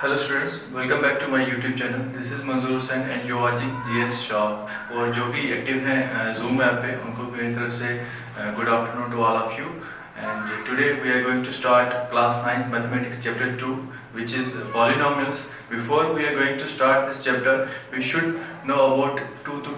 Hello students, welcome back to my YouTube channel. This is Manzoor Hussain and you watching GS shop. और जो भी active हैं zoom app पे, उनको मेरी तरफ से good afternoon to all of you. And today we are going to start class 9 mathematics chapter 2 which is polynomials. Before we are going to start this chapter we should know about 2 to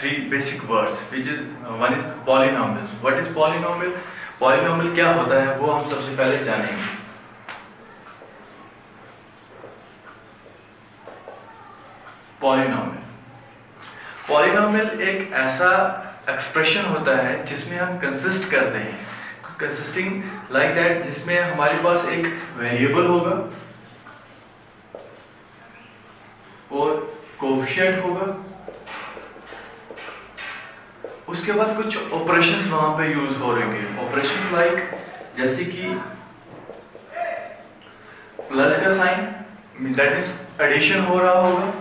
3 basic words which is one is polynomials. What is polynomial? Polynomial क्या होता है वो हम सबसे पहले जानेंगे। Polynomial एक ऐसा एक्सप्रेशन होता है जिसमें हम कंसिस्ट करते हैं, कंसिस्टिंग लाइक दैट, जिसमें हमारे पास एक वेरिएबल होगा और कोएफिशिएंट होगा, उसके बाद कुछ ऑपरेशंस वहां पे यूज हो रहे होंगे। ऑपरेशंस लाइक जैसे कि प्लस का साइन, दैट मीन्स एडिशन हो रहा होगा,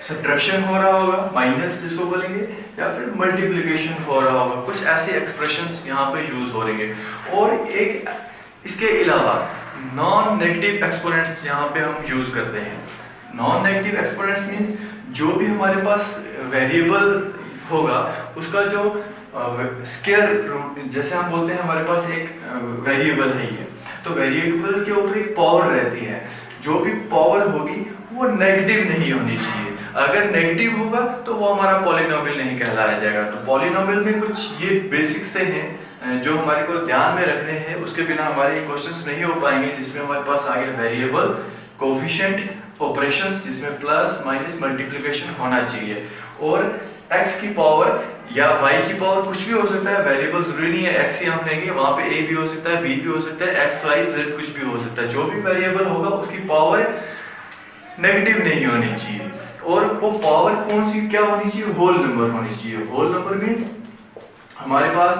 सब्ट्रैक्शन हो रहा होगा, माइनस जिसको बोलेंगे, या फिर मल्टीप्लिकेशन हो रहा होगा। कुछ ऐसे एक्सप्रेशंस यहाँ पे यूज हो रहे हैं। और एक इसके अलावा नॉन नेगेटिव एक्सपोनेंट्स यहाँ पे हम यूज करते हैं। नॉन नेगेटिव एक्सपोनेंट्स मींस जो भी हमारे पास वेरिएबल होगा उसका जो स्क्वायर रूट, जैसे हम बोलते हैं हमारे पास एक वेरिएबल है ये, तो वेरिएबल के ऊपर एक पावर रहती है। जो भी पावर होगी वो नेगेटिव नहीं होनी चाहिए। अगर नेगेटिव होगा तो वो हमारा पॉलिनोमियल नहीं कहलाया जाएगा। तो पॉलिनोमियल में कुछ ये बेसिक से हैं जो हमारे को ध्यान में रखने हैं, उसके बिना हमारे क्वेश्चंस नहीं हो पाएंगे, जिसमें हमारे पास आगे वेरिएबल, कोएफिशिएंट, ऑपरेशंस जिसमें प्लस माइनस मल्टीप्लिकेशन होना चाहिए, और x की पावर या y की पावर कुछ भी हो सकता है। वेरिएबल जरूरी नहीं है x ही हम लेंगे, वहां पे a भी हो सकता है, b भी हो सकता है, x y z कुछ भी हो सकता है। जो भी वेरिएबल होगा उसकी पावर नेगेटिव नहीं होनी चाहिए। और वो पावर कौन सी क्या होनी चाहिए? होल नंबर होनी चाहिए। होल नंबर मीन्स हमारे पास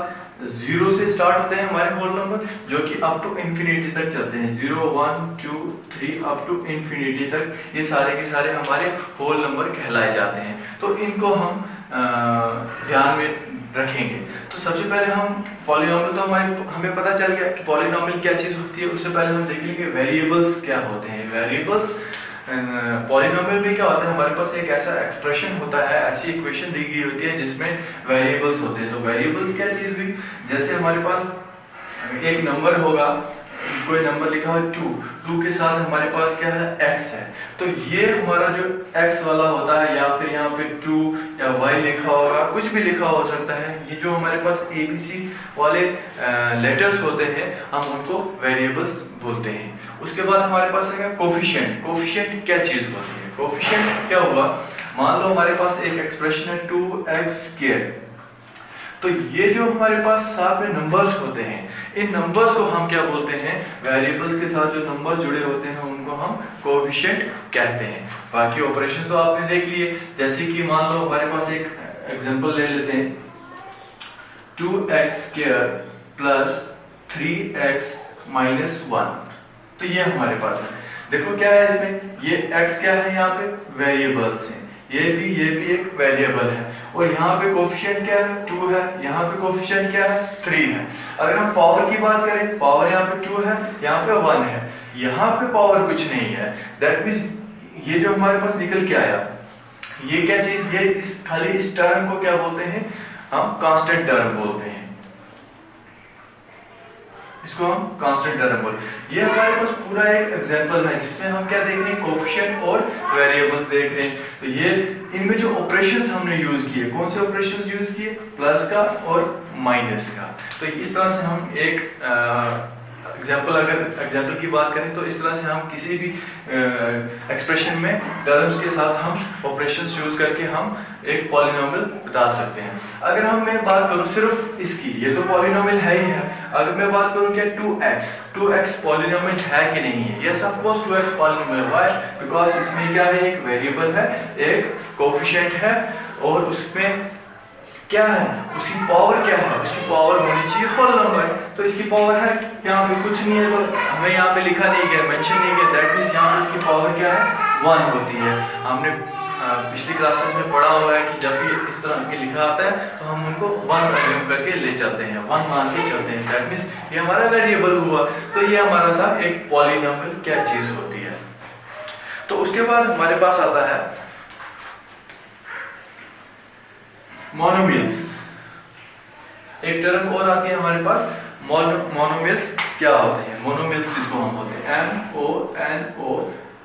0 से स्टार्ट होते हैं हमारे होल नंबर, जो कि अप टू इंफिनिटी तक चलते हैं। 0 1 2 3 अप टू इंफिनिटी तक ये सारे के सारे हमारे होल नंबर कहलाए जाते हैं। तो इनको हम ध्यान में रखेंगे। तो सबसे पहले हम पॉलिनोमियल, तो हमें पता चल गया कि पॉलिनोमियल क्या चीज होती है। उससे पहले हम देख लेंगे वेरिएबल्स क्या होते हैं। वेरिएबल्स पॉलिनोमियल में क्या होता है, हमारे पास एक ऐसा एक्सप्रेशन होता है, ऐसी इक्वेशन दी गई होती है जिसमें वेरिएबल्स होते हैं। तो वेरिएबल्स क्या चीज हुई? जैसे हमारे पास एक नंबर होगा, कोई नंबर लिखा हो 2 के साथ हमारे पास क्या है? x है। तो ये हमारा जो x वाला होता है, या फिर यहाँ पे 2 या y लिखा होगा, कुछ भी लिखा हो सकता है, ये जो हमारे पास ABC वाले लेटर्स होते हैं हम उनको वेरिएबल्स बोलते हैं। उसके बाद हमारे पास है कोएफिशिएंट। कोएफिशिएंट क्या चीज होती है? कोएफिशिएंट क्या हुआ, मान लो हमारे पास एक एक्सप्रेशन है 2x², तो ये जो हमारे पास साथ में नंबर्स होते हैं, इन नंबर्स को हम क्या बोलते हैं? वेरिएबल्स के साथ जो नंबर जुड़े होते हैं उनको हम कोएफिशिएंट कहते हैं। बाकी ऑपरेशंस तो आपने देख लिए, जैसे कि मान लो हमारे पास एक एग्जांपल ले लेते हैं, 2x² प्लस 3x माइनस 1। तो ये हमारे पास है। देखो क्या है इसमें, ये x क्या है, यहाँ पे वेरिएबल्स हैं, ये भी एक वेरिएबल है, और यहाँ पे कोएफिशिएंट क्या है? 2 है, यहाँ पे कोएफिशिएंट क्या है? 3 है। अगर हम पावर की बात करें, पावर यहाँ पे 2 है, यहाँ पे 1 है, यहाँ पे पावर कुछ नहीं है। दैट मीन्स ये जो हमारे पास निकल के आया, ये क्या चीज, ये खाली इस टर्म को क्या बोलते हैं? हम कांस्टेंट टर्म बोलते हैं, इसको हम कांस्टेंट टर्म बोलते। ये हमारे पास पूरा एक एग्जांपल है जिसमें हम क्या देख रहे हैं? कोएफिशिएंट और वेरिएबल्स देख रहे हैं। तो ये इनमें जो ऑपरेशंस हमने यूज किए, कौन से ऑपरेशंस यूज किए? प्लस का और माइनस का। तो इस तरह से हम एक अगर एग्जांपल की बात करें तो इस तरह से हम किसी भी एक्सप्रेशन में टर्म्स के साथ हम ऑपरेशंस यूज करके हम एक पॉलिनोमियल बता सकते हैं। अगर मैं बात करूं सिर्फ इसकी, ये तो पॉलिनोमियल है ही है। अगर मैं बात करूं क्या 2x पॉलिनोमियल है कि नहीं है? Yes of course 2x polynomial. Why? Because इसमें क्या है? एक वेरिएबल है, एक कोएफिशिएंट है, और उसमें क्या है? उसकी पावर क्या है? उसकी पावर होनी चाहिए होल नंबर। तो इसकी पावर है, यहाँ पे कुछ नहीं है, तो हमें यहाँ पे लिखा नहीं गया, मेंशन नहीं गया। दैट मीन्स यहाँ पे इसकी पावर क्या है? 1 होती है। हमने पिछली क्लासेस में पढ़ा हुआ है कि जब भी इस तरह के लिखा आता है तो हम उनको 1 अज्यूम करके ले चलते हैं, 1 मान के चलते हैं। दैट मीन्स ये हमारा वेरिएबल हुआ। तो ये हमारा था एक पॉलिनोमियल क्या चीज होती है। तो उसके बाद हमारे पास आता है मोनोमिल्स। एक टर्म और आती है हमारे पास, मोनोमिल्स क्या होते हैं? मोनोमिल्स जिसको हम बोलते हैं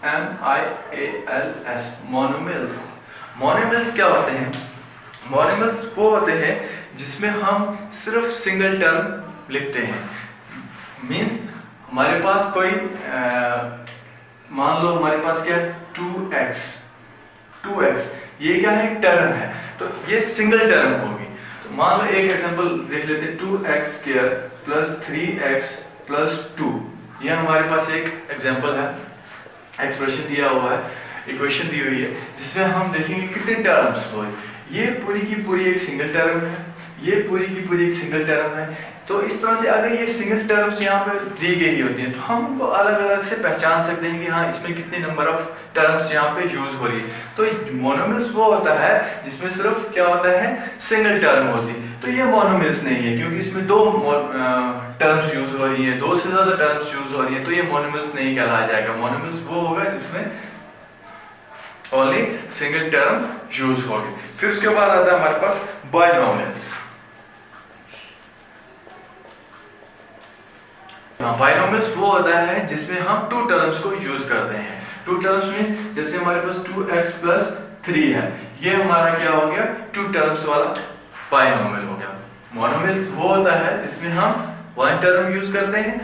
MONOMIALS, मोनोमिल्स। मोनोमिल्स क्या होते हैं? मोनोमिल्स वो होते हैं जिसमें हम सिर्फ सिंगल टर्म लिखते हैं। मीन्स हमारे पास कोई मान लो हमारे पास क्या है 2x, ये क्या है? टर्म है, तो ये सिंगल टर्म होगी। तो मान लो एक एग्जांपल देख लेते हैं, 2x² प्लस 3x प्लस 2। ये हमारे पास एक एग्जांपल है, एक्सप्रेशन दिया हुआ है, इक्वेशन दी हुई है, जिसमें हम देखेंगे कितने टर्म्स हो। ये पूरी की पूरी एक सिंगल टर्म है, ये पूरी की पूरी एक सिंगल टर्म है। तो इस तरह से अगर ये सिंगल टर्म्स यहाँ पर दी गई होती हैं तो हम उनको अलग अलग से पहचान सकते हैं कि हाँ इसमें कितने नंबर ऑफ टर्म्स यहाँ पे यूज हो रही है। तो मोनोमिल्स वो होता है जिसमें सिर्फ क्या होता है? सिंगल टर्म होती है। तो ये मोनोमिल्स नहीं है, क्योंकि इसमें दो टर्म्स यूज हो रही है, दो से ज्यादा टर्म्स यूज हो रही है, तो ये मोनोमिल्स नहीं कहलाया जाएगा। मोनोमिल्स वो होगा जिसमें ओनली सिंगल टर्म यूज होगी। फिर उसके बाद आता है हमारे पास बायनोमिल्स। बायनोमिल्स वो होता है जिसमें हम टू टर्म्स को यूज करते हैं। टू टर्म्स मींस जैसे हमारे पास 2x प्लस 3 है, ये हमारा क्या हो गया? टू टर्म्स वाला बायनोमियल हो गया। मोनोमिल्स वो होता है जिसमें हम वन टर्म यूज करते हैं।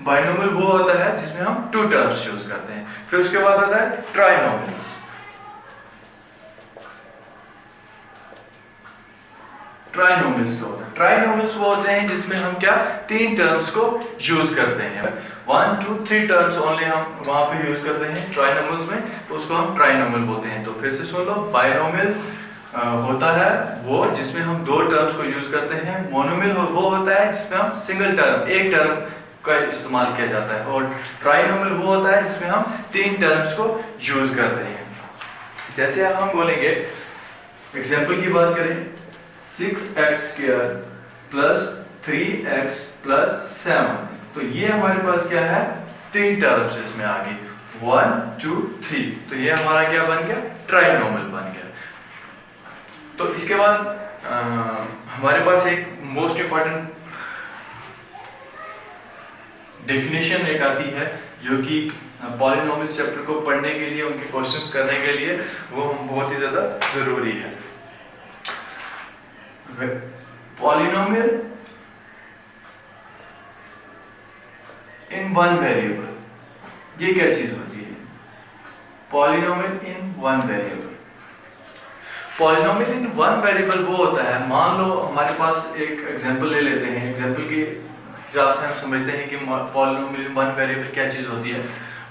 बायनोमियल वो होता है जिसमें हम टू टर्म्स यूज करते हैं। फिर उसके बाद आता है ट्राइनोमिल्स। ट्राइनोमिल्स क्या होता है? ट्राइनोमिल्स वो होते हैं जिसमें हम क्या तीन टर्म्स को यूज करते हैं। 1 2 3 टर्म्स ओनली हम वहां पे यूज करते हैं ट्राइनोमिल्स में, तो उसको हम ट्राइनोमियल बोलते हैं। तो फिर से सुन लो, बायनोमियल होता है वो जिसमें हम दो टर्म्स को यूज करते हैं। मोनोमियल वो होता है जिसमें हम सिंगल टर्म, एक टर्म का इस्तेमाल किया जाता है। और ट्राइनोमियल वो होता है जिसमें हम तीन टर्म्स को यूज करते हैं। जैसे हम बोलेंगे, एग्जाम्पल की बात करें, 6x² प्लस 3x प्लस 7, तो ये हमारे पास क्या है? तीन टर्म्स इसमें आ गई, 1 2 3, तो ये हमारा क्या बन गया? ट्राइनोमियल बन गया। तो इसके बाद हमारे पास एक मोस्ट इंपॉर्टेंट डेफिनेशन एक आती है जो कि पॉलिनोमियल्स चैप्टर को पढ़ने के लिए, उनके क्वेश्चंस करने के लिए वो बहुत ही ज्यादा जरूरी है। पॉलिनोमियल इन वन वेरिएबल, ये क्या चीज होती है? Polynomial in one variable. Polynomial in one variable वो होता है, मान लो हमारे पास एक एग्जांपल ले लेते हैं, एग्जांपल के हिसाब से हम समझते हैं कि पॉलिनोमियल इन वन वेरिएबल क्या चीज होती है।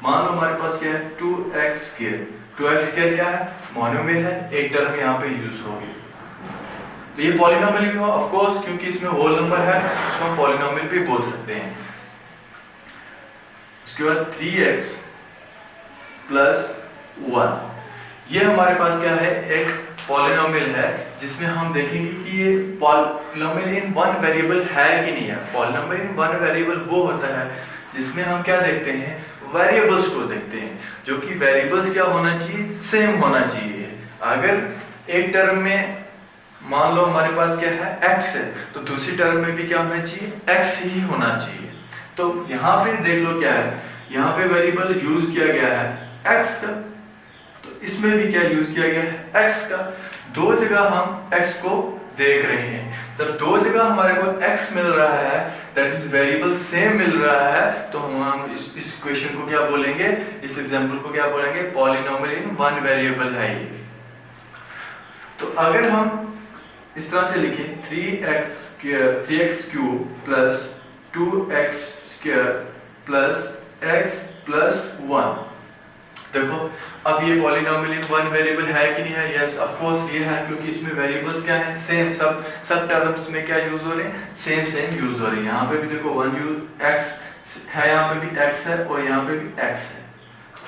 मान लो हमारे पास क्या है? 2x² क्या है? मोनोमियल है, एक टर्म यहाँ पे यूज होगी, तो ये पॉलिनोमियल भी हो ऑफ कोर्स, क्योंकि इसमें होल नंबर है, उसको हम पॉलिनोमियल भी बोल सकते हैं। उसके बाद 3x प्लस 1, ये हमारे पास क्या है? एक पॉलिनोमियल है जिसमें हम देखेंगे कि ये पॉलिनोमियल इन वन वेरिएबल है कि नहीं है। पॉलिनोमियल इन वन वेरिएबल वो होता है जिसमें हम क्या देखते हैं? वेरिएबल्स को देखते हैं, जो कि वेरिएबल्स क्या होना चाहिए? सेम होना चाहिए। अगर एक टर्म में मान लो हमारे पास क्या है? x है, तो दूसरी टर्म में भी क्या होना चाहिए? x ही होना चाहिए। तो यहाँ पे देख लो क्या है, यहाँ पे वेरिएबल यूज किया गया है x का, तो इसमें भी क्या यूज किया गया है? x का। दो जगह हम x को देख रहे हैं, जब दो जगह हमारे को x मिल रहा है, दैट मींस वेरिएबल सेम मिल रहा है, तो हम इस इक्वेशन को क्या बोलेंगे? इस एग्जांपल को क्या बोलेंगे? पॉलिनोमियल इन वन वेरिएबल है ये। तो अगर हम इस तरह से लिखें 3x³ plus 2x² plus x plus 1, देखो अब ये पॉलिनोमियल इन वन वेरिएबल है कि नहीं है? यस ऑफ कोर्स ये है, क्योंकि इसमें वेरिएबल्स क्या है? सेम, सब टर्म्स में क्या यूज हो रहे हैं? सेम यूज हो रहे हैं। यहाँ पे भी देखो 1 x है, यहाँ पे भी x है और यहाँ पे भी x है,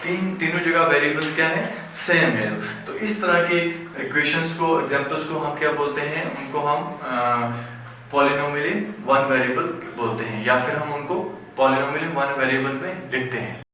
तीनों जगह वेरिएबल्स क्या है? सेम है। तो इस तरह के इक्वेशंस को, एग्जांपल्स को हम क्या बोलते हैं? उनको हम पॉलिनोमियल इन वन वेरिएबल बोलते हैं, या फिर हम उनको पॉलिनोमियल इन वन वेरिएबल में लिखते हैं।